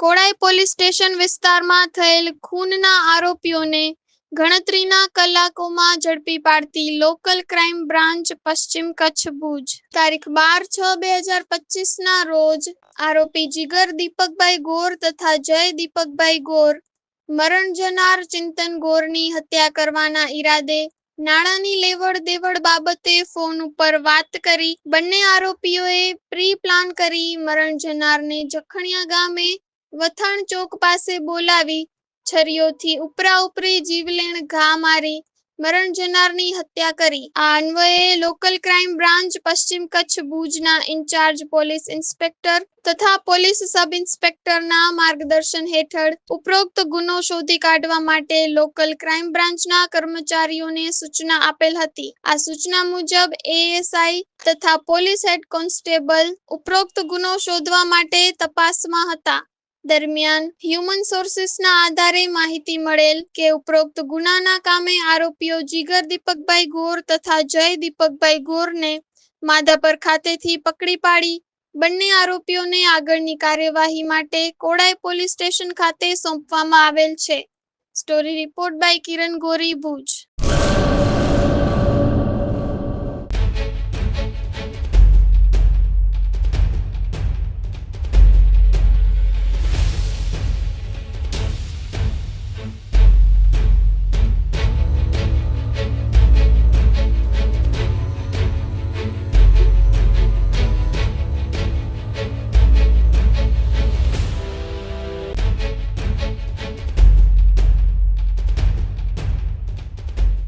Kodai police station વિસ્તારમાં થયેલ ખૂનના આરોપીઓને ગણતરીના કલાકોમાં ઝડપી પાડતી લોકલ ક્રાઇમ બ્રાન્ચ પશ્ચિમ કચ્છ ભુજ તારીખ 12/6/2025 ના રોજ આરોપી જીગર દીપકભાઈ ગોર તથા જય દીપકભાઈ ગોર મરણ જનાર ચિંતન ગોરની હત્યા કરવાના ઈરાદે નાણાંની લેવડ દેવડ બાબતે ફોન ઉપર વાત કરી બંને આરોપીઓએ પ્રી પ્લાન કરી મરણ જનારને જખણિયા ગામે વથાણ ચોક પાસે બોલાવી છરીઓથી ઉપરાઉપરી જીવલેણ ઘા મારી મરણ જનારની હત્યા કરી. આ અન્વયે લોકલ ક્રાઇમ બ્રાન્ચ પશ્ચિમ કચ્છ ભુજના ઇન્ચાર્જ પોલીસ ઇન્સ્પેક્ટર તથા પોલીસ સબ ઇન્સ્પેક્ટરના માર્ગદર્શન હેઠળ ઉપરોક્ત ગુનો શોધી કાઢવા માટે લોકલ ક્રાઇમ બ્રાન્ચના કર્મચારીઓને સૂચના આપેલ હતી. આ સૂચના મુજબ એએસઆઈ તથા પોલીસ હેડ કોન્સ્ટેબલ ઉપરોક્ત ગુનો શોધવા માટે તપાસમાં હતા. દરમિયાન હ્યુમન સોર્સિસના આધારે માહિતી મળેલ કે ઉપરોક્ત ગુનાના કામે આરોપીઓ જીગર દીપકભાઈ ગોર તથા જય દીપકભાઈ ગોરને માધાપર ખાતેથી પકડી પાડી બંને આરોપીઓને આગળની કાર્યવાહી માટે કોડાઈ પોલીસ સ્ટેશન ખાતે સોંપવામાં આવેલ છે. Story report by Kiran Gori, Bhuj.